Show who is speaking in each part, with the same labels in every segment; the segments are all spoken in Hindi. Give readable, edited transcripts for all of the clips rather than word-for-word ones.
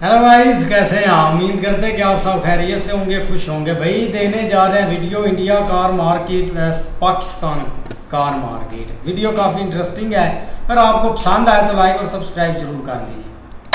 Speaker 1: हेलो गाइस, कैसे हैं आप? उम्मीद करते हैं कि आप सब खैरियत से होंगे, खुश होंगे। भाई देने जा रहे हैं video India car market versus Pakistan car market. Video काफ़ी इंटरेस्टिंग है। अगर आपको पसंद आए तो लाइक और सब्सक्राइब जरूर कर लीजिए।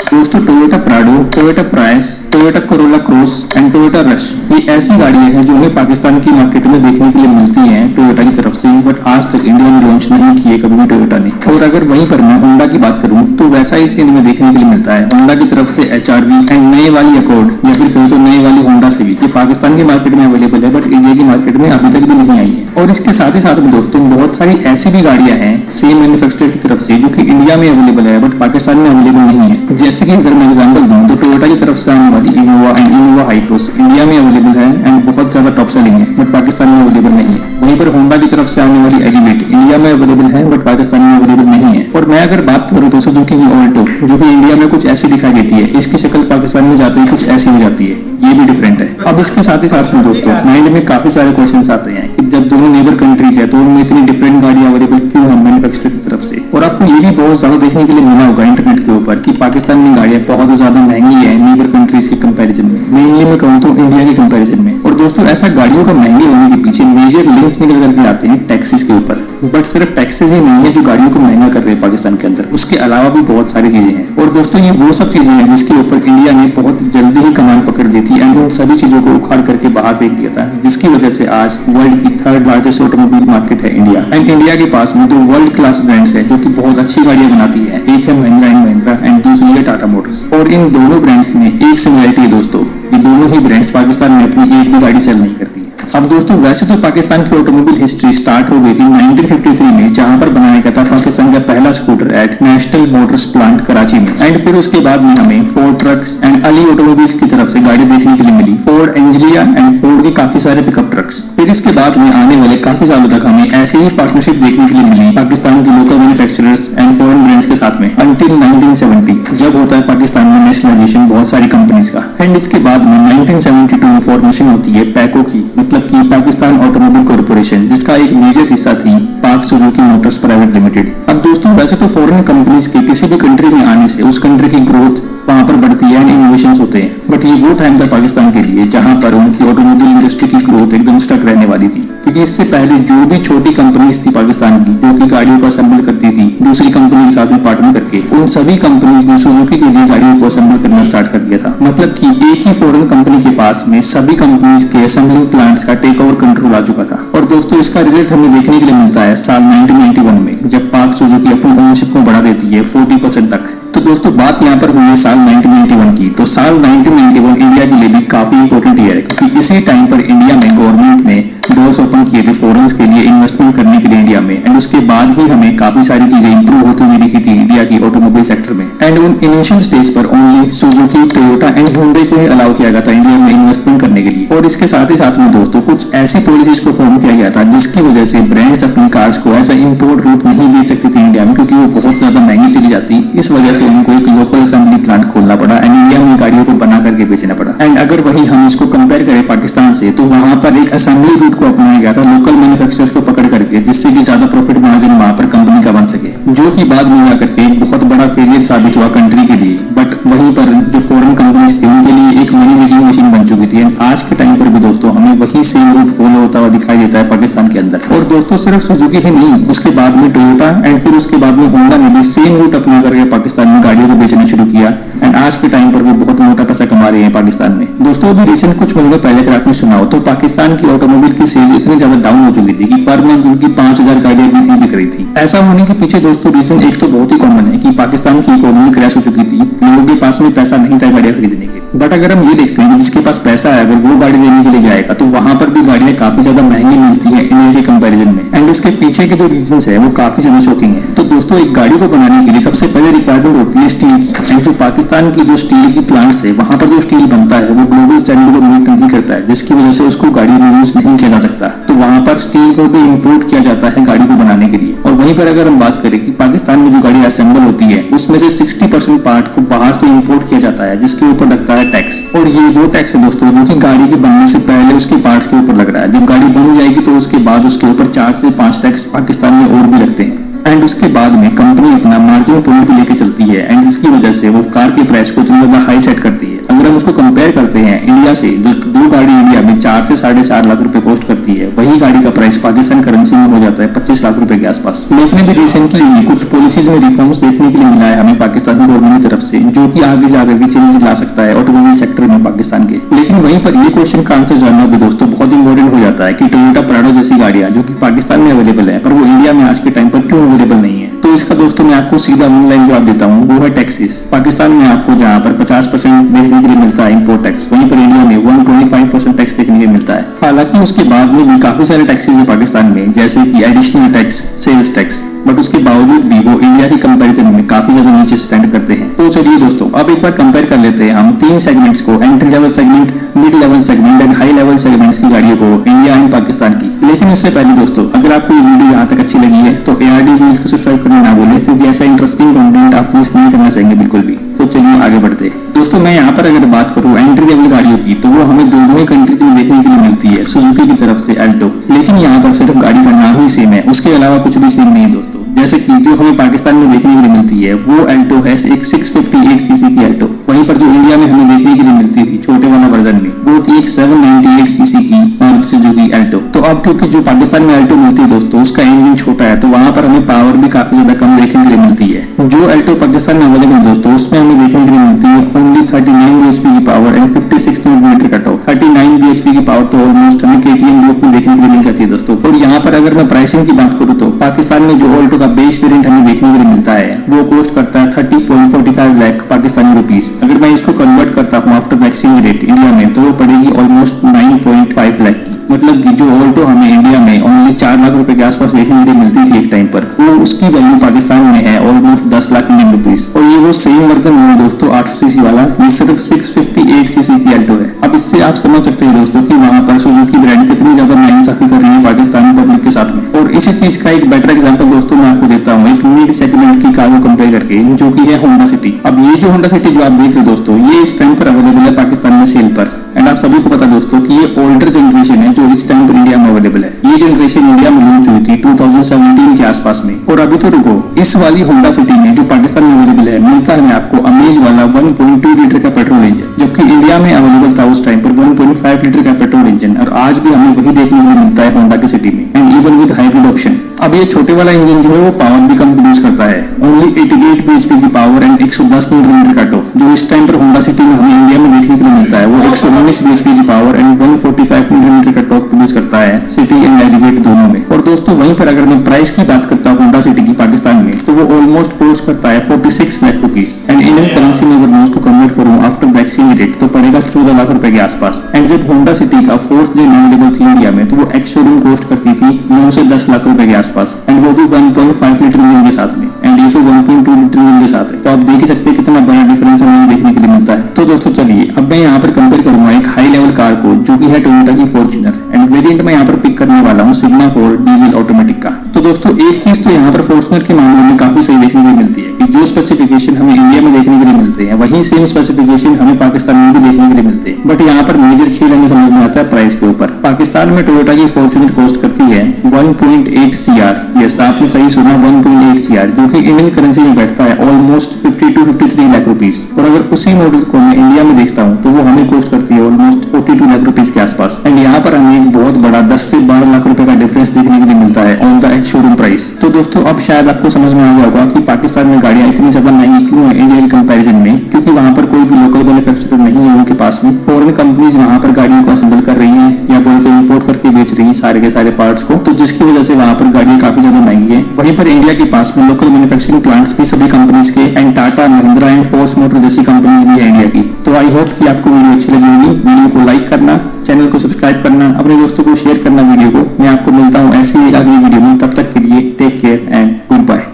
Speaker 2: दोस्तों, Toyota Prado, Toyota price, Toyota Corolla cross and Toyota rush ये ऐसी गाड़ियां हैं जो हमें पाकिस्तान की मार्केट में देखने के लिए मिलती हैं टोयोटा की तरफ से, बट आज तक इंडिया में लॉन्च नहीं किए कभी भी टोयोटा ने। और अगर वहीं पर मैं होंडा की बात करूं तो वैसा ही सीन में देखने के लिए मिलता है। होंडा की तरफ से HRV एंड नए वाली अकॉर्ड या फिर कहीं तो नए वाली होंडा सिविक ये पाकिस्तान की मार्केट में अवेलेबल है, बट इंडिया की मार्केट में अभी तक भी नहीं आई है। और इसके साथ ही साथ में दोस्तों बहुत सारी ऐसी भी गाड़ियां हैं सेम मैन्युफैक्चरर की तरफ से जो कि इंडिया में अवेलेबल है बट पाकिस्तान में अवेलेबल नहीं है। जैसे कि अगर मैं एग्जाम्पल दूं तो टोयोटा की तरफ से आने वाली इनोवा एंड इनोवा हाईक्रोस इंडिया में अवेलेबल है एंड बहुत ज्यादा टॉप सेलिंग है बट पाकिस्तान में अवेलेबल नहीं है। वहीं पर होंडा की तरफ से आने वाली एलिवेट इंडिया में अवेलेबल है बट पाकिस्तान में अवेलेबल नहीं है। और मैं अगर बात करूं तो सुजुकी की ऑल्टो जो कि इंडिया में कुछ ऐसी दिखाई देती है, इसकी शक्ल पाकिस्तान में जाते ही कुछ ऐसी हो जाती है, ये भी डिफरेंट है। अब इसके साथ ही साथ में दोस्तों माइंड में काफी सारे क्वेश्चंस आते हैं कि जब दोनों नेबर कंट्रीज है तो उनमें इतनी डिफरेंट गाड़ियां अवेलेबल क्यों है मैन्युफैक्चरर की तरफ से। और आपको ये भी बहुत ज्यादा देखने के लिए मिला होगा इंटरनेट के ऊपर कि पाकिस्तान में गाड़ियां बहुत ज्यादा महंगी है नेबर कंट्रीज के कंपैरिजन में, मेनली मैं कहूँ तो इंडिया के कंपैरिजन में। और दोस्तों ऐसा गाड़ियों का महंगे होने के पीछे मेजर लिंक्स निकल करके आते हैं टैक्सेस के ऊपर। बट सिर्फ टैक्सेस ही नहीं है जो गाड़ियों को महंगा कर रहे हैं पाकिस्तान के अंदर, उसके अलावा भी बहुत सारी चीजें हैं। और दोस्तों ये वो सब चीजें हैं जिसके ऊपर इंडिया ने बहुत जल्दी ही कमान पकड़ ली थी एंड उन सभी चीजों को उखाड़ करके बाहर फेंक दिया था, जिसकी वजह से आज वर्ल्ड की थर्ड लार्जेस्ट ऑटोमोबाइल मार्केट है इंडिया। एंड इंडिया के पास में दो वर्ल्ड क्लास ब्रांड्स है जो कि बहुत अच्छी गाड़ियां बनाती है, एक है महिंद्रा एंड महिंद्रा एंड दूसरी है टाटा मोटर्स। और इन दोनों ब्रांड्स में एक सिमिलरिटी है दोस्तों, ये दोनों ही ब्रांड्स पाकिस्तान में अपनी एक भी गाड़ी सेल नहीं करती है। अब दोस्तों वैसे तो पाकिस्तान की ऑटोमोबाइल हिस्ट्री स्टार्ट हो गई थी 1953 में, जहां पर बनाया गया था पाकिस्तान का पहला scooter at National Motors plant Karachi में। एंड फिर उसके बाद में हमें Ford trucks and Ali Automobiles की तरफ से गाड़ी देखने के लिए मिली, फोर्ड एंजलिया एंड फोर्ड के काफी सारे पिकअप ट्रक्स। फिर इसके बाद में आने वाले काफी सालों तक हमें ऐसी ही पार्टनरशिप देखने के लिए मिली पाकिस्तान की local manufacturers and foreign brands के साथ में अंटिल 1970 जब होता है पाकिस्तान में नेशनलाइजेशन बहुत सारी कंपनीज का। एंड इसके बाद में 1972 में फॉर्मेशन होती है पैको की, मतलब कि पाकिस्तान ऑटोमोबाइल कॉर्पोरेशन, जिसका एक मेजर हिस्सा थी पाक सुजुकी मोटर्स प्राइवेट लिमिटेड। अब दोस्तों वैसे तो फॉरेन कंपनीज के किसी भी कंट्री में आने से उस कंट्री की ग्रोथ वहां पर बढ़ती है एंड इनोवेशंस होते हैं, बट ये वो टाइम था पाकिस्तान के लिए जहां पर उनकी ऑटोमोबाइल इंडस्ट्री की ग्रोथ एकदम स्टक रहने वाली थी। क्योंकि इससे पहले जो भी छोटी कंपनीज थी पाकिस्तान की जो कि गाड़ियों को असेंबल करती थी दूसरी कंपनी के साथ में पार्टनर करके, उन सभी कंपनीज ने सुजुकी के लिए गाड़ियों को असेंबल करना स्टार्ट कर दिया था। मतलब कि एक ही फॉरेन कंपनी के पास में सभी कंपनीज के असेंबलिंग प्लांट्स का टेक ओवर कंट्रोल आ चुका था। और दोस्तों इसका रिजल्ट हमें देखने के लिए मिलता है साल 1991 में, जब पाक सुजुकी अपनी ओनरशिप को बढ़ा देती है 40% तक। तो दोस्तों बात यहाँ पर हुई है साल 1991 की। तो साल 1991 इंडिया के लिए भी काफी इंपॉर्टेंट ईयर है, क्योंकि इसी टाइम पर इंडिया में गवर्नमेंट ने डोर्स ओपन किए थे फॉरेन्स के लिए इन्वेस्टमेंट करने के लिए इंडिया में। एंड उसके बाद ही हमें काफी सारी चीजें इंप्रूव होती हुई दिखी थी इंडिया की ऑटोमोबाइल सेक्टर में। एंड उन इनिशियल स्टेज पर only Suzuki, Toyota and Hyundai को ही अलाउ किया गया था इंडिया में इन्वेस्टमेंट करने के लिए। और इसके साथ ही साथ में दोस्तों कुछ ऐसी पॉलिसीज को फॉर्म किया गया था जिसकी वजह से ब्रांड्स अपनी कार्स को ऐसा इंपोर्ट रूट नहीं बेच सकती थी इंडिया में, क्योंकि वो बहुत ज्यादा महंगी चली जाती। इस वजह से उनको एक लोकल असेंबली प्लांट खोलना पड़ा एंड इंडिया में गाड़ियों को बना करके बेचना पड़ा। एंड अगर वही हम इसको कंपेयर करें पाकिस्तान से, तो वहां पर एक असेंबली रूट को अपनाया गया था लोकल मैन्युफैक्चरर्स को पकड़ करके, जिससे कि ज्यादा प्रॉफिट मार्जिन वहां पर कंपनी का बन सके, जो कि बाद में जाकर के एक बहुत बड़ा फेलियर साबित हुआ कंट्री के लिए। बट वहीं पर जो फॉरेन कंपनीज थी उनके लिए एक मनी मेकिंग मशीन बन चुकी थी। एंड आज के टाइम पर भी दोस्तों हमें वही सेम रूट फॉलो होता हुआ दिखाई देता है पाकिस्तान के अंदर। और दोस्तों सिर्फ सुजुकी ही नहीं, उसके बाद में टोयोटा एंड फिर उसके बाद में होंडा ने भी सेम रूट अपना करके पाकिस्तान में गाड़ियों को बेचना शुरू किया। एंड आज के टाइम पर वो बहुत मोटा पैसा कमा रहे हैं पाकिस्तान में। दोस्तों अभी रिसेंट कुछ महीनों पहले अगर आपने सुना हो तो पाकिस्तान की ऑटोमोबाइल की सेल इतनी ज्यादा डाउन हो चुकी थी कि पर मंथ उनकी 5000 गाड़ियां भी नहीं बिक रही थी। ऐसा होने के पीछे दोस्तों रीजन एक तो बहुत ही कॉमन है कि पाकिस्तान की इकोनॉमी क्रैश हो चुकी थी, लोगों के पास में पैसा नहीं था गाड़ियां खरीदने के। बट अगर हम ये देखते हैं कि जिसके पास पैसा है अगर वो गाड़ी लेने के लिए जाएगा तो वहां पर भी गाड़ियां काफी ज्यादा महंगी मिलती है इंडिया के कंपैरिजन में। एंड उसके पीछे के जो रीजन है वो काफी ज्यादा शॉकिंग है। तो दोस्तों एक गाड़ी को बनाने के लिए सबसे पहले रिक्वायरमेंट होती है स्टील की। एंड जो पाकिस्तान की जो स्टील की प्लांट्स है वहां पर जो स्टील बनता है वो ग्लोबल स्टैंडर्ड को मीट नहीं करता है, जिसकी वजह से उसको गाड़ी में यूज नहीं किया जा सकता। तो वहां पर स्टील को भी इंपोर्ट किया जाता है गाड़ी को बनाने के लिए। और वहीं पर अगर हम बात करें कि पाकिस्तान में जो गाड़ी असेंबल होती है उसमें से 60% पार्ट को बाहर से इंपोर्ट किया जाता है, जिसके ऊपर लगता है टैक्स। और ये वो टैक्स है दोस्तों जो कि गाड़ी के बनने से पहले उसके पार्ट्स के ऊपर लग रहा है। जब गाड़ी बन जाएगी तो उसके बाद उसके ऊपर 4 से 5 टैक्स पाकिस्तान में और भी लगते हैं। एंड उसके बाद में कंपनी अपना मार्जिन पॉइंट भी लेके चलती है एंड जिसकी वजह से वो कार के प्राइस को इतना ज्यादा हाई सेट करती है। अगर हम उसको कंपेयर करते हैं इंडिया से, जो गाड़ी इंडिया में 4 से 4.5 लाख रुपए कॉस्ट करती है, वही गाड़ी का प्राइस पाकिस्तान करेंसी में हो जाता है 25 लाख रुपए के आसपास। लेकिन अभी रिसेंटली कुछ पॉलिसीज में रिफॉर्म्स देखने के लिए मिला है हमें पाकिस्तान गवर्नमेंट की तरफ से, जो कि आगे जाकर भी चेंजेस ला सकता है ऑटोमोबाइल सेक्टर में पाकिस्तान के। लेकिन वहीं पर ये क्वेश्चन का आंसर जानना भी दोस्तों बहुत इंपॉर्टेंट हो जाता है कि टोयोटा प्राडो जैसी गाड़ियां जो कि पाकिस्तान में अवेलेबल है, पर वो इंडिया में आज के टाइम पर क्यों अवेलेबल नहीं है। तो इसका दोस्तों मैं आपको सीधा ऑनलाइन जवाब देता हूँ, वो है टैक्सेस। पाकिस्तान में आपको जहाँ पर 50% देखने के लिए मिलता है इंपोर्ट टैक्स, वहीं पर इंडिया में 125% टैक्स देखने के लिए मिलता है। हालांकि उसके बाद में भी काफी सारे टैक्सेस है पाकिस्तान में, जैसे कि additional tax, sales tax, but उसके बावजूद भी वो इंडिया की कंपैरिजन में काफी ज्यादा नीचे स्टैंड करते हैं। तो चलिए दोस्तों अब एक बार कंपेयर कर लेते हैं हम 3 सेगमेंट्स को, entry level segment, mid level segment and high level segments की गाड़ियों को इंडिया एंड पाकिस्तान की। लेकिन इससे पहले दोस्तों अगर आपको ये वीडियो यहाँ तक अच्छी लगी है तो ARD न्यूज़ को सब्सक्राइब करना ना भूलें, क्योंकि ऐसा इंटरेस्टिंग कंटेंट आप मिस नहीं करना चाहेंगे बिल्कुल भी। तो चलिए आगे बढ़ते हैं दोस्तों। मैं यहाँ पर अगर बात करूँ एंट्री लेवल गाड़ियों की, तो वो हमें दोनों ही कंट्रीज में देखने के लिए मिलती है, सुजुकी की तरफ से अल्टो। लेकिन यहाँ पर सिर्फ गाड़ी का नाम ही सेम है, उसके अलावा कुछ भी सेम नहीं है दोस्तों। जैसे कि जो हमें पाकिस्तान में देखने के लिए मिलती है वो अल्टो है एक 658 सीसी की अल्टो, वहीं पर जो इंडिया में हमें देखने के लिए मिलती थी छोटे वाला वर्जन में वो थी एक 798 सीसी की मारुति सुजुकी अल्टो। तो अब क्योंकि जो पाकिस्तान में अल्टो मिलती है दोस्तों उसका इंजन छोटा है, तो वहां पर हमें पावर भी काफी ज्यादा कम देखने के लिए मिलती है। जो अल्टो पाकिस्तान में अवेलेबल दोस्तों उसमें हमें देखने के लिए मिलती है ओनली 39 bhp की पावर एंड 56 न्यूटन का टॉर्क। 39 bhp की पावर तो ऑलमोस्ट हमें KTM लुक में देखने के लिए मिल जाती है दोस्तों। और यहाँ पर अगर मैं प्राइसिंग की बात करूँ तो पाकिस्तान में जो अल्टो का बेस वेरिएंट हमें देखने के लिए मिलता है वो कॉस्ट करता है 30.45 लाख पाकिस्तानी रुपीस। अगर मैं इसको कन्वर्ट करता हूँ आफ्टर एक्सचेंज रेट इंडिया में, तो वो पड़ेगी ऑलमोस्ट 9.5 लाख की। मतलब कि जो ऑल्टो हमें इंडिया में ओनली 4 लाख रुपए के आसपास देखने के लिए मिलती थी एक टाइम पर, वो उसकी वैल्यू पाकिस्तान में है ऑलमोस्ट 10 लाख इंडियन रुपीस। और ये वो सेम वर्जन है दोस्तों 800 सीसी वाला, ये सिर्फ 658 सीसी की अल्टो है। अब इससे आप समझ सकते हैं दोस्तों कि वहां पर सुजुकी ब्रांड कितनी ज्यादा नाइंसाफी कर रही है पाकिस्तानी पब्लिक के साथ में। और इसी चीज का एक बेटर एग्जाम्पल दोस्तों मैं आपको देता हूँ एक मिड सेगमेंट की कार को कंपेयर करके, जो की है होंडा सिटी। अब ये जो होंडा सिटी जो आप देख रहे हो दोस्तों, ये इस टाइम पर अवेलेबल है पाकिस्तान में सेल पर। एंड आप सभी को पता दोस्तों कि ये ओल्डर जनरेशन है जो इस टाइम पर इंडिया में अवेलेबल है। ये जनरेशन इंडिया में लॉन्च हुई थी 2017 के आसपास में। और अभी तो रुको, इस वाली होंडा सिटी में जो पाकिस्तान में अवेलेबल है मिलता है आपको अमेज वाला 1.2 लीटर का पेट्रोल इंजन, जबकि इंडिया में अवेलेबल था उस टाइम पर 1.5 लीटर का पेट्रोल इंजन। और आज भी हमें वही देखने को मिलता है होंडा की सिटी में, and even with hybrid option. अब ये छोटे वाला इंजन जो है वो पावर भी कम प्रोड्यूस करता है, ओनली 88 bhp की पावर एंड 110 न्यूटन का टॉर्क। जो इस टाइम पर होंडा सिटी में हमें इंडिया में देखने के लिए मिलता है वो 119 bhp की पावर एंड 145 न्यूटन का टॉर्क प्रोड्यूस करता है सिटी एंड एलिवेट दोनों में। और दोस्तों वहीं पर अगर मैं प्राइस की बात करता हूँ होंडा सिटी की पाकिस्तान में, तो वो ऑलमोस्ट कॉस्ट करता है 46 lakh rupees. And Indian currency में अगर मैं उसको कन्वर्ट करूँ आफ्टर द एक्सचेंज रेट तो पड़ेगा 14 लाख रुपए के आसपास। एंड जब होंडा सिटी का फोर्थ डे अवेलेबल थी इंडिया में, तो वो एक्स शोरूम कॉस्ट करती थी 9 से 10 लाख रुपए के आसपास, एंड वो भी 1.5 लीटर इंजन के साथ में, एंड ये तो 1.2 लीटर इंजन के साथ है। तो आप देख ही सकते हैं कितना बड़ा डिफरेंस हमें देखने के लिए मिलता है। तो दोस्तों चलिए अब मैं यहाँ पर कंपेयर करूंगा एक हाई लेवल कार को जो कि है टोयोटा की फॉर्च्यूनर, एंड वेरिएंट मैं यहाँ पर पिक करने वाला हूँ सिग्मा 4 डीजल ऑटोमेटिक का। तो दोस्तों एक चीज तो यहाँ पर फॉर्च्यूनर के मामले में काफी सही देखने को मिलती है कि जो स्पेसिफिकेशन हमें इंडिया में देखने के लिए मिलते हैं वही सेम स्पेसिफिकेशन हमें पाकिस्तान में भी देखने के लिए मिलते हैं। बट यहाँ पर मेजर खेल हमें समझ में आता है प्राइस के ऊपर। पाकिस्तान में टोयोटा की फॉर्च्यूनर कॉस्ट करती है 1.8 CR, यस आपने सही सुना 1.8 CR, जो कि इंडियन करेंसी में बैठता है ऑलमोस्ट 52-53 लाख रुपीस। और अगर उसी मॉडल को मैं इंडिया में देखता हूँ तो वो हमें कॉस्ट करती है ऑलमोस्ट 42 लाख रुपीस के आसपास। एंड यहाँ पर हमें एक बहुत बड़ा 10 से 12 लाख रुपए का डिफरेंस देखने के लिए मिलता है on the ex showroom price. तो दोस्तों अब शायद आपको समझ में आ गया होगा कि पाकिस्तान में गाड़ियां इतनी ज्यादा महंगी क्यों है इंडिया के कंपैरिजन में, क्योंकि वहां पर कोई भी लोकल मैन्युफैक्चरर नहीं है उनके पास में। फॉरेन कंपनीज वहां पर गाड़ियों को असेंबल कर रही हैं या बोले तो इंपोर्ट करके बेच रही है सारे के सारे पार्ट्स को, तो जिसकी वजह से वहां पर गाड़ियां काफी ज्यादा महंगी है। वहीं पर इंडिया के पास में लोकल मैन्युफैक्चरिंग प्लांट्स भी सभी कंपनीज के, and Tata, Mahindra and force motor जैसी कंपनीज भी है इंडिया की। तो आई होप कि आपको वीडियो अच्छी लगी होगी। वीडियो को लाइक करना, चैनल को सब्सक्राइब करना, अपने दोस्तों को शेयर करना वीडियो को। मैं आपको मिलता हूँ ऐसी एक अगली वीडियो में, तब तक के लिए take care and goodbye.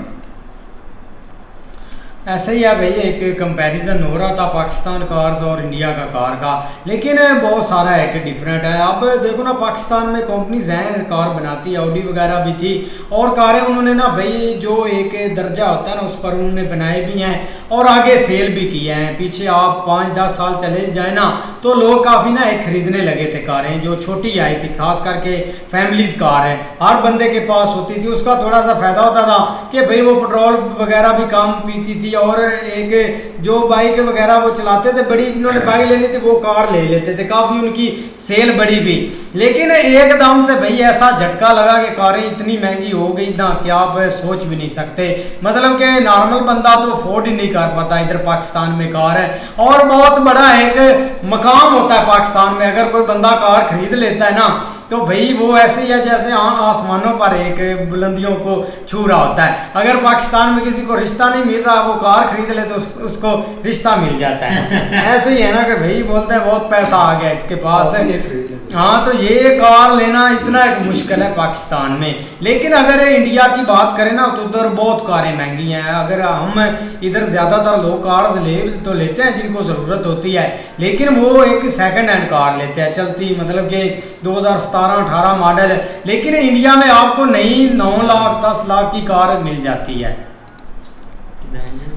Speaker 1: ऐसे ही है भाई, एक कंपैरिजन हो रहा था पाकिस्तान कार्स और इंडिया का कार का, लेकिन बहुत सारा एक डिफरेंट है। अब देखो ना, पाकिस्तान में कंपनीज हैं कार बनाती है, ऑडी वगैरह भी थी, और कारें उन्होंने ना भाई जो एक दर्जा होता है ना उस पर उन्होंने बनाए भी हैं। और आगे सेल भी किए हैं। पीछे आप 5-10 साल चले जाए ना तो लोग काफ़ी ना एक खरीदने लगे थे कारें जो छोटी आई थी, खास करके फैमिलीज कार है, हर बंदे के पास होती थी। उसका थोड़ा सा फायदा होता था कि भाई वो पेट्रोल वगैरह भी कम पीती थी, और एक जो बाइक वगैरह वो चलाते थे, बड़ी जिन्होंने बाइक लेनी थी वो कार ले लेते थे, काफ़ी उनकी सेल बड़ी भी। लेकिन एकदम से भाई ऐसा झटका लगा कि कारें इतनी महंगी हो गई ना कि आप सोच भी नहीं सकते। मतलब कि नॉर्मल बंदा तो अफोर्ड ही नहीं कर पाता। इधर पाकिस्तान में कार है और बहुत बड़ा एक मकाम होता है पाकिस्तान में, अगर कोई बंदा कार खरीद लेता है ना तो भाई वो ऐसे ही है जैसे आसमानों पर एक बुलंदियों को छू रहा होता है। अगर पाकिस्तान में किसी को रिश्ता नहीं मिल रहा, वो कार खरीद ले तो उसको रिश्ता मिल जाता है। ऐसे ही है ना कि भाई बोलते हैं बहुत पैसा आ गया इसके पास। हाँ, तो ये कार लेना इतना एक मुश्किल है पाकिस्तान में। लेकिन अगर इंडिया की बात करें ना तो उधर बहुत कारें महंगी हैं। अगर हम इधर ज़्यादातर लोग कार्स तो लेते हैं जिनको ज़रूरत होती है, लेकिन वो एक सेकंड हैंड कार लेते हैं चलती, मतलब कि 2017-18 मॉडल है। लेकिन इंडिया में आपको नई 9 लाख 10 लाख की कार मिल जाती है।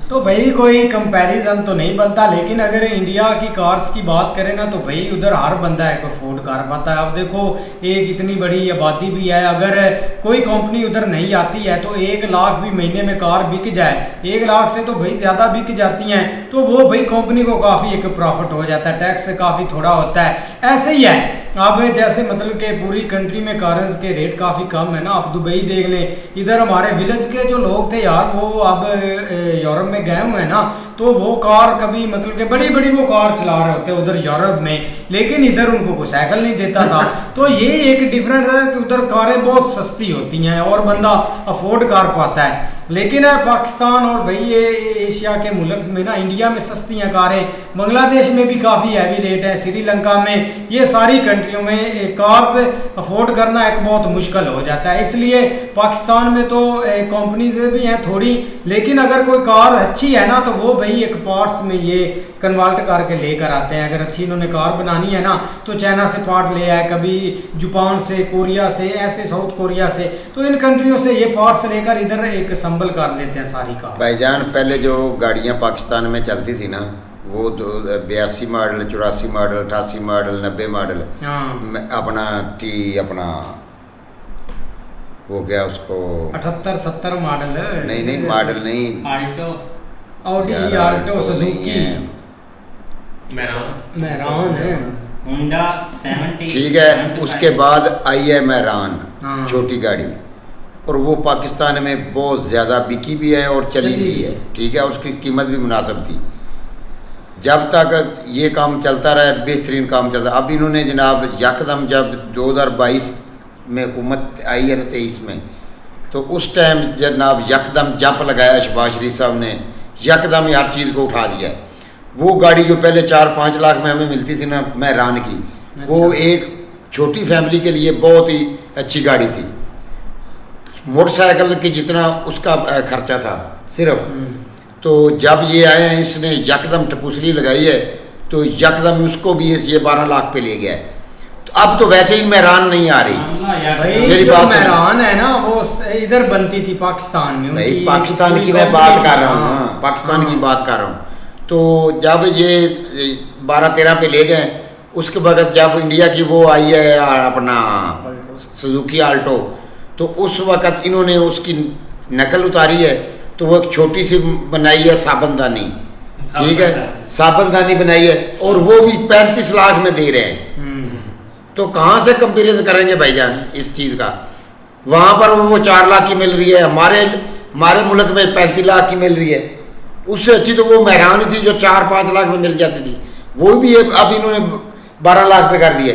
Speaker 1: तो भाई कोई कंपैरिजन तो नहीं बनता। लेकिन अगर इंडिया की कार्स की बात करें ना तो भाई उधर हर बंदा है को अफोर्ड कर पाता है। अब देखो एक इतनी बड़ी आबादी भी है, अगर कोई कंपनी उधर नहीं आती है तो 1 लाख भी महीने में कार बिक जाए, 1 लाख से तो भाई ज़्यादा बिक जाती हैं, तो वो भाई कंपनी को काफ़ी एक प्रॉफिट हो जाता है, टैक्स काफ़ी थोड़ा होता है। ऐसे ही है अब जैसे मतलब कि पूरी कंट्री में कार्स के रेट काफ़ी कम है ना। आप दुबई देख लें, इधर हमारे विलेज के जो लोग थे यार वो अब यूरोप में गए हुए हैं ना, तो वो कार कभी मतलब कि बड़ी बड़ी वो कार चला रहे होते हैं उधर यूरोप में, लेकिन इधर उनको कोई साइकिल नहीं देता था। तो ये एक डिफरेंस है कि उधर कारें बहुत सस्ती होती हैं और बंदा अफोर्ड कर पाता है। लेकिन पाकिस्तान और भाई ये एशिया के मुल्क में ना, इंडिया में सस्ती हैं कारें, बांग्लादेश में भी काफ़ी हैवी रेट है, श्रीलंका में, ये सारी कंट्रियों में कार्स अफोर्ड करना एक बहुत मुश्किल हो जाता है। इसलिए पाकिस्तान में तो कंपनीज भी हैं थोड़ी, लेकिन अगर कोई कार अच्छी है ना तो वो भाई एक पार्ट्स में ये कन्वर्ट करके लेकर आते हैं। अगर अच्छी इन्होंने कार बनानी है ना तो चाइना से पार्ट ले आए, कभी जापान से, कोरिया से, ऐसे साउथ कोरिया से, तो इन कंट्रियों से ये पार्ट्स लेकर इधर एक संभल कर लेते हैं सारी कार।
Speaker 3: भाईजान पहले जो गाड़ियाँ पाकिस्तान में चलती थी ना वो 82 मॉडल, 84 मॉडल, 88 मॉडल, 90 मॉडल, अपना वो क्या उसको
Speaker 1: 78-70 मॉडल है।
Speaker 3: नहीं मॉडल नहीं,
Speaker 4: Alto,
Speaker 1: Audi, Alto, Suzuki, Mehran है,
Speaker 4: होंडा 70।
Speaker 3: ठीक है, उसके बाद आई है मेरान, छोटी गाड़ी, और वो पाकिस्तान में बहुत ज़्यादा बिकी भी है और चली भी है। ठीक है, उसकी कीमत भी मुनासिब थी। जब तक ये काम चलता रहा, बेहतरीन काम चलता। अब इन्होंने जनाब यकदम जब 2022 में हुकूमत आई है ना 23 में, तो उस टाइम जनाब यकदम जंप लगाया शहबाज शरीफ साहब ने, यकदम हर चीज़ को उठा दिया। वो गाड़ी जो पहले 4-5 लाख में हमें मिलती थी ना मेरान की, वो एक छोटी फैमिली के लिए बहुत ही अच्छी गाड़ी थी। मोटरसाइकिल की जितना उसका खर्चा था सिर्फ। तो जब ये आए हैं इसने यकदम टपूसली लगाई है तो यकदम उसको भी ये 12 लाख पे ले गया है। तो अब तो वैसे ही मेरान नहीं आ रही।
Speaker 1: मेरी बात मेरान है ना वो इधर बनती थी पाकिस्तान में।
Speaker 3: भाई पाकिस्तान की मैं बात कर रहा हूँ, पाकिस्तान की बात कर रहा हूँ। तो जब ये 12-13 पे ले गए, उसके बाद जब इंडिया की वो आई है अपना सुजुकी आल्टो, तो उस वक़्त इन्होंने उसकी नकल उतारी है, तो वो एक छोटी सी बनाई है साबनदानी। ठीक है, साबनदानी बनाई है और वो भी 35 लाख में दे रहे हैं। तो कहाँ से कंपेरिजन करेंगे भाईजान इस चीज़ का? वहाँ पर वो 4 लाख की मिल रही है, हमारे मुल्क में 35 लाख की मिल रही है। उससे अच्छी तो वो मेरान थी जो 4-5 लाख में मिल जाती थी, वो भी अब इन्होंने 12 लाख पे कर दिए।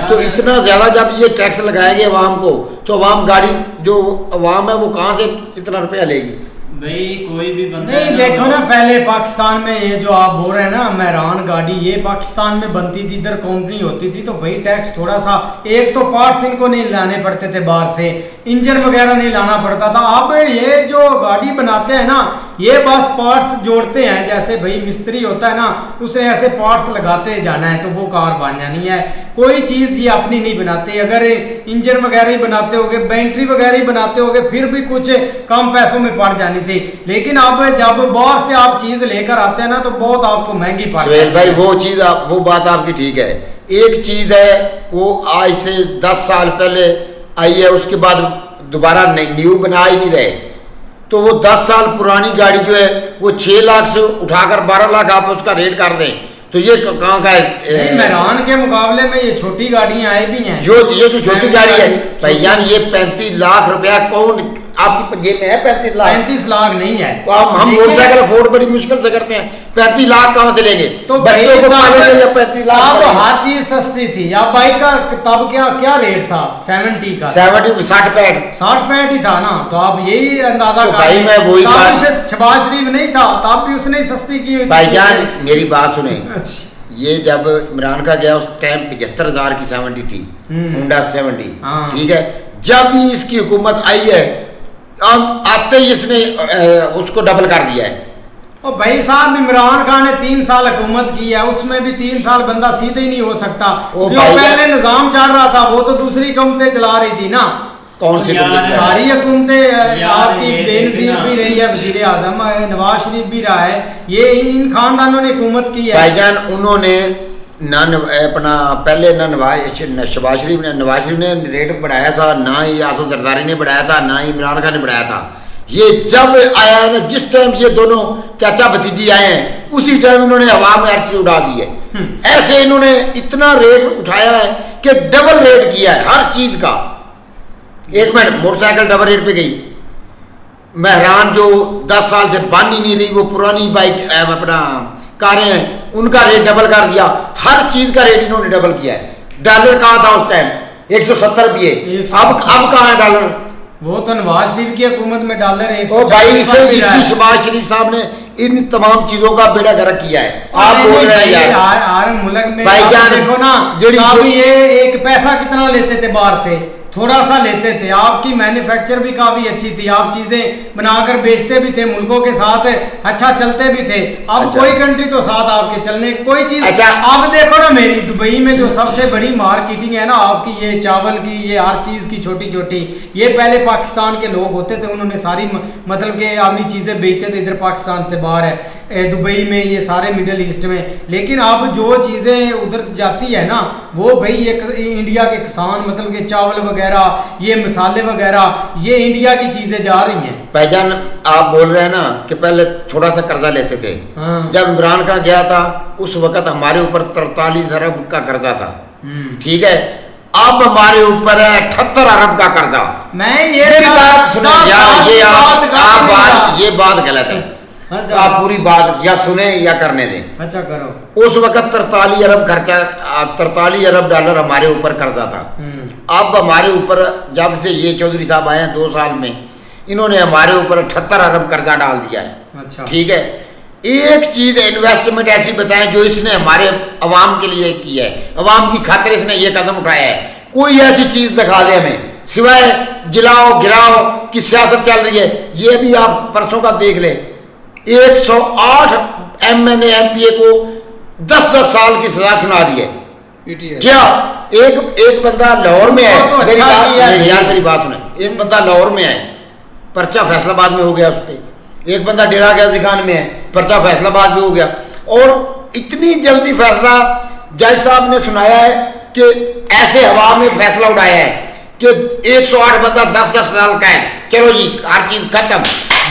Speaker 3: तो इतना ज़्यादा जब ये टैक्स लगाएंगे अवाम को, तो अवाम गाड़ी जो अवाम है वो कहाँ से इतना रुपया लेगी?
Speaker 4: भाई कोई भी बंदा
Speaker 1: नहीं, देखो ना पहले पाकिस्तान में ये जो आप बोल रहे हैं ना मेरान गाड़ी, ये पाकिस्तान में बनती थी, इधर कंपनी होती थी, तो भाई टैक्स थोड़ा सा, एक तो पार्ट्स इनको नहीं लाने पड़ते थे बाहर से, इंजन वगैरह नहीं लाना पड़ता था। अब ये जो गाड़ी बनाते हैं ना ये बस पार्ट्स जोड़ते हैं, जैसे भाई मिस्त्री होता है ना, उसे ऐसे पार्ट्स लगाते जाना है तो वो कार बन जानी है। कोई चीज़ ये अपनी नहीं बनाते। अगर इंजन वगैरह ही बनाते होगे, बैटरी वगैरह ही बनाते होगे, फिर भी कुछ कम पैसों में पड़ जानी थी। लेकिन अब जब बाहर से आप चीज़ लेकर आते हैं ना तो बहुत आपको महंगी पड़ जाती है।
Speaker 3: सुहेल भाई वो बात आपकी ठीक है। एक चीज़ है वो आज से 10 साल पहले आई है, उसके बाद दोबारा न्यू बना ही नहीं रहे, तो वो 10 साल पुरानी गाड़ी जो है वो 6 लाख से उठाकर 12 लाख आप उसका रेट कर दें तो ये कहाँ का है?
Speaker 1: मेहरान के मुकाबले में ये छोटी गाड़ियां आई भी हैं।
Speaker 3: ये जो छोटी गाड़ी है भैया, ये 35 लाख रुपया कौन आपकी जेब में है? 35 लाख
Speaker 1: 35 लाख नहीं है।
Speaker 3: तो हम मोटरसाइकिल अफोर्ड बड़ी मुश्किल से करते हैं, 35 लाख कहाँ से लेंगे?
Speaker 1: तो
Speaker 3: बच्चों को पालेंगे या 35 लाख?
Speaker 1: अब हर चीज सस्ती थी। अब बाइक का तब क्या रेट था? 70 का 60-65 ही था ना। तो आप यही अंदाजा
Speaker 3: तो भाई मैं वही
Speaker 1: शहबाज शरीफ नहीं था तब भी उसने सस्ती की हुई।
Speaker 3: भाईजान मेरी बात सुने, ये जब इमरान का गया उस टाइम 75,000 की 70 थी, होंडा 70, ठीक है। जब भी इसकी हुकूमत आई है आते ही इसने उसको डबल कर दिया है।
Speaker 1: और भाई साहब इमरान खान ने 3 साल हुकूमत की है, उसमें भी 3 साल बंदा सीधे ही नहीं हो सकता। जो पहले निजाम चल रहा था वो तो दूसरी हुकूमतें चला रही थी ना।
Speaker 3: कौन सी?
Speaker 1: सारी हुकूमतें आपकी बेनजीर भी रही है, वजीर आजम नवाज शरीफ भी रहा है, ये इन खानदानों ने हुकूमत की है।
Speaker 3: भाईजान उन्होंने अपना पहले शहबाज शरीफ ने रेट बढ़ाया था, ना ही आसफ जरदारी ने बढ़ाया था, ना ही इमरान खान ने बढ़ाया था। ये जब आया है ना, जिस टाइम ये दोनों चाचा भतीजी आए हैं उसी टाइम इन्होंने हवा में हर चीज उड़ा दी है। ऐसे इन्होंने इतना रेट उठाया है कि डबल रेट किया है हर चीज का। एक मिनट, मोटरसाइकिल डबल रेट पे गई, मेहरान जो 10 साल से बन ही नहीं रही, वो पुरानी बाइक अपना कारें हैं, उनका रेट डबल कर दिया। हर चीज का रेट इन्होंने डबल किया है। डॉलर कहाँ था उस टाइम? 170 रुपये। अब कहाँ है डॉलर?
Speaker 1: वो तो नवाज शरीफ की हुकूमत में डॉलर
Speaker 3: भाई शहबाज शरीफ साहब ने इन तमाम चीजों का बेड़ा गर्क किया है। आप बोल रहे हैं यार
Speaker 1: हर मुल्क में
Speaker 3: भाईजान
Speaker 1: देखो ना, ये एक पैसा कितना लेते थे बाहर से, थोड़ा सा लेते थे। आपकी मैन्युफैक्चर भी काफी अच्छी थी, आप चीजें बनाकर बेचते भी थे, मुल्कों के साथ अच्छा चलते भी थे। अब कोई कंट्री तो साथ आपके चलने कोई चीज। आप देखो ना, मेरी दुबई में जो सबसे बड़ी मार्केटिंग है ना आपकी, ये चावल की, ये हर चीज की छोटी छोटी, ये पहले पाकिस्तान के लोग होते थे, उन्होंने सारी मतलब के अपनी चीजें बेचते थे इधर पाकिस्तान से बाहर है दुबई में, ये सारे मिडल ईस्ट में। लेकिन अब जो चीजें उधर जाती है ना वो भाई एक इंडिया के किसान मतलब के चावल वगैरह, ये मसाले वगैरह, ये इंडिया की चीजें जा रही हैं।
Speaker 3: भाईजान आप बोल रहे हैं ना कि पहले थोड़ा सा कर्जा लेते थे। जब इमरान का गया था उस वक्त हमारे ऊपर 43 अरब का कर्जा था, ठीक है। अब हमारे ऊपर है 78 अरब का कर्जा।
Speaker 1: मैं ये
Speaker 3: मेरी बात सुनो यार, ये बात गलत है।
Speaker 1: अच्छा।
Speaker 3: आप पूरी बात या सुने या करने दें।
Speaker 1: अच्छा करो।
Speaker 3: उस वक्त 43 अरब खर्चा, 43 अरब डॉलर हमारे ऊपर कर्जा था। अब हमारे ऊपर जब से ये चौधरी साहब आए हैं 2 साल में, इन्होंने हमारे ऊपर 78 अरब कर्जा डाल दिया है।
Speaker 1: अच्छा।
Speaker 3: ठीक है। एक चीज इन्वेस्टमेंट ऐसी बताएं जो इसने हमारे अवाम के लिए की है, अवाम की खातिर इसने ये कदम उठाया है। कोई ऐसी चीज दिखा दे हमें, सिवाय जिलाओ गिराओ की सियासत चल रही है। ये भी आप परसों का देख ले, 108 MNA MPA को 10-10 साल की सजा सुना दी है। क्या एक बंदा लाहौर में है,
Speaker 1: तो
Speaker 3: मेरी
Speaker 1: अच्छा
Speaker 3: बात सुने, एक बंदा लाहौर में है, पर्चा फैसलाबाद में हो गया उस पर। एक बंदा डेरा गाजी खान में है, पर्चा फैसलाबाद में हो गया। और इतनी जल्दी फैसला जज साहब ने सुनाया है कि ऐसे हवा में फैसला उठाया है कि 108 बंदा 10-10 साल का है, चलो जी हर चीज खत्म।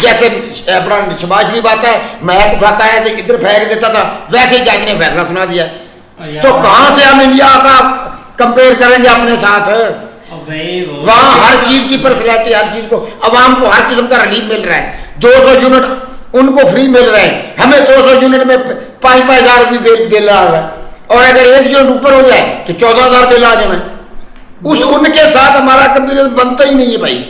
Speaker 3: जैसे अपना शहबाज शरीफ आता है, महक उठाता है, इधर फेंक देता था, वैसे ही जज ने फैसला सुना दिया। तो कहां से हम इंडिया का कंपेयर करेंगे अपने साथ? वहां हर चीज की पर्सनैलिटी, हर चीज को अवाम को हर किस्म का रिलीफ मिल रहा है। 200 यूनिट उनको फ्री मिल रहे हैं, हमें 200 यूनिट में 5-5 हजार रुपये बिल आ रहा है। और अगर 1 यूनिट ऊपर हो जाए तो 14,000 बिल आ जाए। उनके साथ हमारा कंपेरिजन बनता ही नहीं है भाई।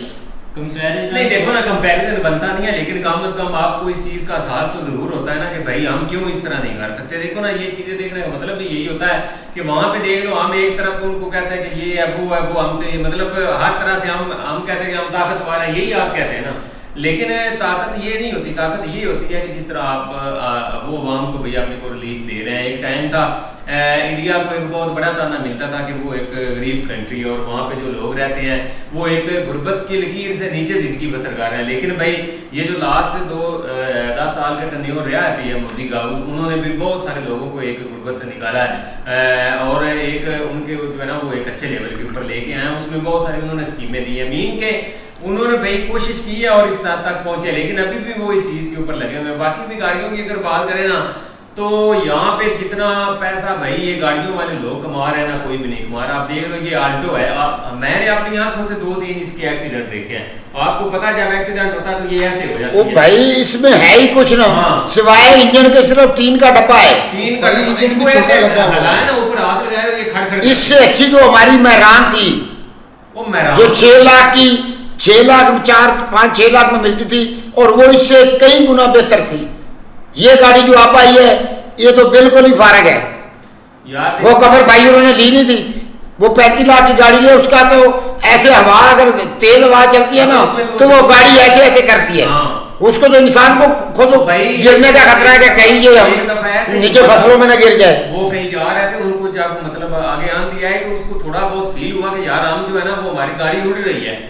Speaker 5: नहीं देखो ना, कंपैरिजन बनता नहीं है, लेकिन कम से कम आपको इस चीज का एहसास तो जरूर होता है ना कि भाई हम क्यों इस तरह नहीं कर सकते। देखो ना, ये चीजें देखने का मतलब भी यही होता है कि वहां पे देख लो, हम एक तरफ तो उनको कहते हैं कि ये है वो हमसे मतलब हर तरह से हम कहते हैं कि हम ताकतवर हैं, यही आप कहते हैं ना। लेकिन ताकत ये नहीं होती, ताकत ये होती है कि जिस तरह आप वो आवाम को भैया अपने को रिलीफ दे रहे हैं। एक टाइम था इंडिया को एक बहुत बड़ा ताना मिलता था कि वो एक गरीब कंट्री और वहाँ पे जो लोग रहते हैं वो एक गुर्बत की लकीर से नीचे ज़िंदगी बसर कर रहे हैं। लेकिन भाई ये जो लास्ट 10 साल का टर्न्योर रहा है पीएम मोदी का, उन्होंने भी बहुत सारे लोगों को एक गुर्बत से निकाला है और एक उनके जो है ना वो एक अच्छे लेवल के ऊपर लेके आए हैं। उसमें बहुत सारी उन्होंने स्कीमें दी हैं, मीन के उन्होंने भाई कोशिश की है और इस हद तक पहुंचे, लेकिन अभी भी वो इस चीज़ के ऊपर लगे हुए हैं। बाकी भी गाड़ियों की अगर बात करें ना तो यहाँ पे जितना पैसा भाई ये गाड़ियों वाले लोग कमा रहे हैं ना, कोई भी नहीं कमा रहा। आप देख लो ये आल्टो है, मैंने अपनी आंखों से 2-3 इसके एक्सीडेंट देखे हैं। आपको पता है जब एक्सीडेंट होता है तो ये ऐसे हो जाता है।
Speaker 3: वो भाई इसमें है ही कुछ ना,
Speaker 5: हाँ।
Speaker 3: सिवाय इंजन के सिर्फ टीन का डब्बा है।
Speaker 5: टीन का इसको ऐसे हलाया ना, ऊपर हाथ लगाया ये खड़
Speaker 3: इससे अच्छी जो हमारी मेहरान थी,
Speaker 5: वो मेहरान
Speaker 3: जो 6 लाख की 6 लाख 4-5-6 लाख में मिलती थी और वो इससे कई गुना बेहतर थी। ये गाड़ी जो आप आई है ये तो बिल्कुल ही फारग है
Speaker 5: यार।
Speaker 3: वो कमर भाई उन्होंने ली नहीं थी, वो 35 लाख की गाड़ी है, उसका तो ऐसे हवा अगर तेज हवा चलती है ना तो वो गाड़ी ऐसे ऐसे करती है। उसको तो इंसान को खुद गिरने का खतरा है कि कहीं ये हम नीचे फसलों में ना गिर जाए।
Speaker 5: वो कहीं जा रहे थे, उनको जब मतलब आगे आंधी आई तो उसको थोड़ा बहुत फील हुआ कि यार हम जो है ना वो हमारी गाड़ी उड़ रही है।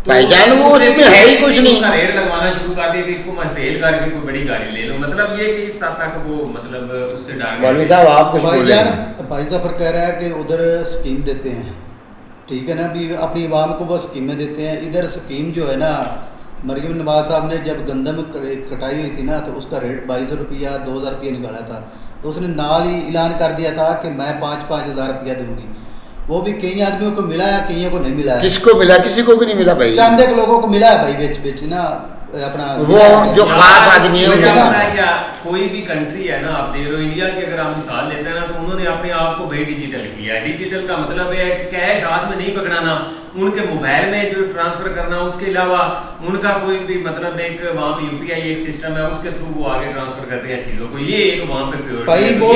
Speaker 3: भाईजान वो उसमें है ही कुछ नहीं,
Speaker 5: उसका रेट लगवाना शुरू कर दिया कि इसको मैं सेल करके कोई बड़ी गाड़ी ले लूं। मतलब ये कि इस हद तक वो मतलब उससे डर गए।
Speaker 3: मौलवी साहब आप कुछ बोल रहे हैं?
Speaker 6: भाई जाफर कह रहा है कि उधर स्कीम देते हैं, ठीक है ना, अभी अपनी आवाम को वो स्कीमें देते हैं। इधर स्कीम जो है ना, मरियम नवाज साहब ने जब गंदम कटाई हुई थी ना तो उसका रेट 2200 रुपया 2000 रुपया निकाला था, तो उसने नाल ही ऐलान कर दिया था कि मैं 5-5 हज़ार रुपया दूंगी। वो भी कई आदमियों को मिला है, कईयों को नहीं मिला है।
Speaker 3: किसको मिला? किसी को भी नहीं मिला भाई,
Speaker 6: चंद एक लोगों को मिला है भाई बेच ना अपना
Speaker 3: वो जो खास आदमी है।
Speaker 5: क्या कोई भी कंट्री है ना, आप देख लो इंडिया की अगर आप मिसाल लेते हैं ना तो उन्होंने अपने आप को भाई डिजिटल किया है। डिजिटल का मतलब है कि कैश हाथ में नहीं पकड़ाना, उनके मोबाइल में जो ट्रांसफर करना, उसके अलावा उनका कोई भी मतलब एक वहाँ पे यूपीआई एक सिस्टम है, उसके थ्रू वो आगे ट्रांसफर करते हैं चीजों को। ये एक वहाँ पे प्योरिटी
Speaker 6: भाई वो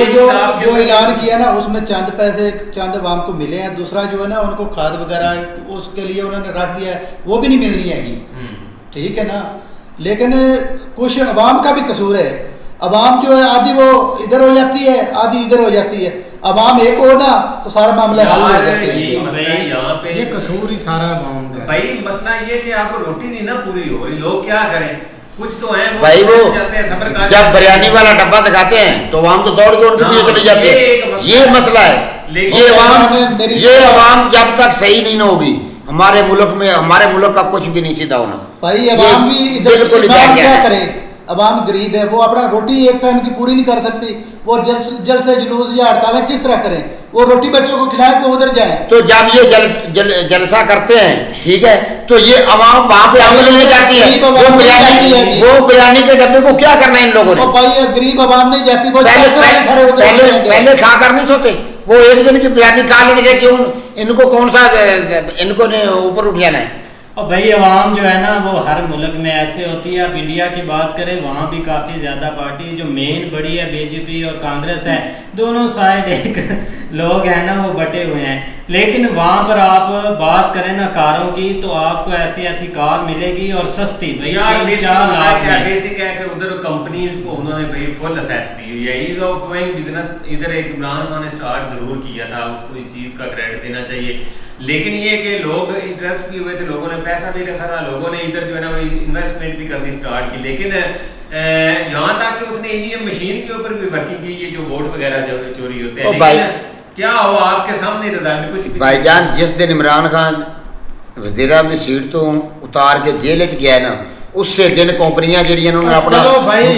Speaker 6: जो ऐलान किया ना उसमें चंद पैसे चंद आवाम को मिले हैं। दूसरा जो है ना उनको खाद वगैरह उसके लिए उन्होंने रख दिया है, वो भी नहीं मिलनी है, ठीक है ना। लेकिन कुछ अवाम का भी कसूर है। अवाम जो है आधी वो इधर हो जाती है, आधी इधर हो जाती है। अवाम एक हो ना तो सारा मामला हल हो जाता है।
Speaker 5: ये मसला यहाँ पे
Speaker 1: ये कसूर ही सारा अवाम का।
Speaker 5: भाई मसला ये कि आपको रोटी नहीं ना पूरी हो रही, लोग क्या करें, कुछ तो है
Speaker 3: भाई वो
Speaker 5: जाते हैं सब्र कर।
Speaker 3: जब बिरयानी वाला डब्बा दिखाते हैं तो आवाम तो दौड़ दौड़ के पीछे चले जाते हैं। ये मसला है। ये अवाम जब तक सही नहीं ना होगी, हमारे मुल्क का कुछ भी नहीं सीधा होना।
Speaker 6: भाई अवाम भी इधर क्या करे, अवाम गरीब है, वो अपना रोटी एक टाइम की पूरी नहीं कर सकती, वो जल से जुलूस या हड़तालें किस तरह करें? वो रोटी बच्चों को खिलाए को उधर जाए।
Speaker 3: तो जब ये जलसा करते हैं, ठीक है, तो ये अवाम वहाँ पे आग लेने जाती है। वो बिरयानी के डब्बे को क्या करना है इन लोगों ने?
Speaker 6: भाई गरीब अवाम नहीं जाती, वो
Speaker 3: पहले खा कर नहीं सोते, वो एक दिन की बिरयानी खा लेने से क्यों इनको कौन सा इनको ने ऊपर उठ जाना है?
Speaker 4: और भाई अवाम जो है ना वो हर मुल्क में ऐसे होती है। अब इंडिया की बात करें वहाँ भी काफ़ी ज़्यादा पार्टी जो मेन बड़ी है बीजेपी और कांग्रेस है, दोनों साइड एक लोग हैं ना वो बटे हुए हैं। लेकिन वहाँ पर आप बात करें ना कारों की तो आपको ऐसी ऐसी कार मिलेगी और सस्ती भाई 4 लाख में।
Speaker 5: बेसिक है कि उधर कंपनीज को उन्होंने भाई फुल असेस दी हुई है। ईज ऑफ डूइंग बिजनेस इधर एक इमरान खान ने स्टार्ट जरूर किया था, उसको इस चीज़ का क्रेडिट देना चाहिए। लेकिन ये कि लोग इंटरेस्ट भी हुए थे, लोगों ने पैसा भी रखा था, लोगों ने इधर जो है ना भाई इन्वेस्टमेंट भी करनी स्टार्ट की। लेकिन यहाँ तक कि उसने ईवीएम मशीन के ऊपर भी वर्किंग की, ये जो वोट वगैरह जो चोरी होते हैं। लेकिन क्या हुआ आपके सामने रिजल्ट कुछ
Speaker 3: भाईजान, जिस दिन इमरान खान वज़ीर आज़म सीट तो उतार के जेल च गया ना, उससे दिन कंपनियां जी उन्होंने अपना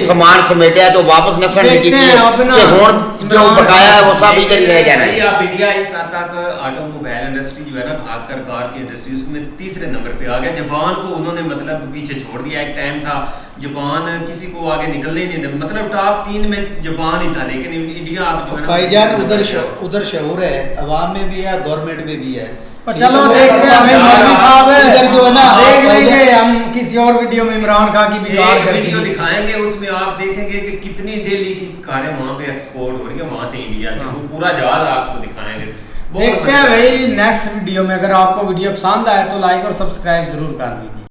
Speaker 3: सामान समेटा तो वापस नसण की कि हुण जो बकाया है वो सब इधर ही रह जाना है।
Speaker 5: आप इंडिया इस हद तक ऑटोमोबाइल इंडस्ट्री जो है ना, खासकर कार की इंडस्ट्री, उसमें तीसरे नंबर पे आ गया। जापान को उन्होंने मतलब पीछे छोड़ दिया। एक टाइम था जापान किसी को आगे निकलने ही नहीं था, मतलब टॉप 3 में जापान ही था। लेकिन इंडिया आप जो है ना
Speaker 6: भाईजान उधर शऊर है, अवाम में भी है, गवर्नमेंट में भी है।
Speaker 1: चलो देखते हैं मौलवी साहब
Speaker 6: इधर जो है ना
Speaker 1: देख लेंगे हम किसी और वीडियो में इमरान खान की भी कार
Speaker 5: वीडियो दिखाएंगे, उसमें आप देखेंगे कि कितनी डेली की कारें वहाँ पे एक्सपोर्ट हो रही है वहाँ से इंडिया से। वो पूरा जहाज आपको दिखाएंगे।
Speaker 1: देखते हैं भाई नेक्स्ट वीडियो में। अगर आपको वीडियो पसंद आए तो लाइक और सब्सक्राइब जरूर कर दीजिए।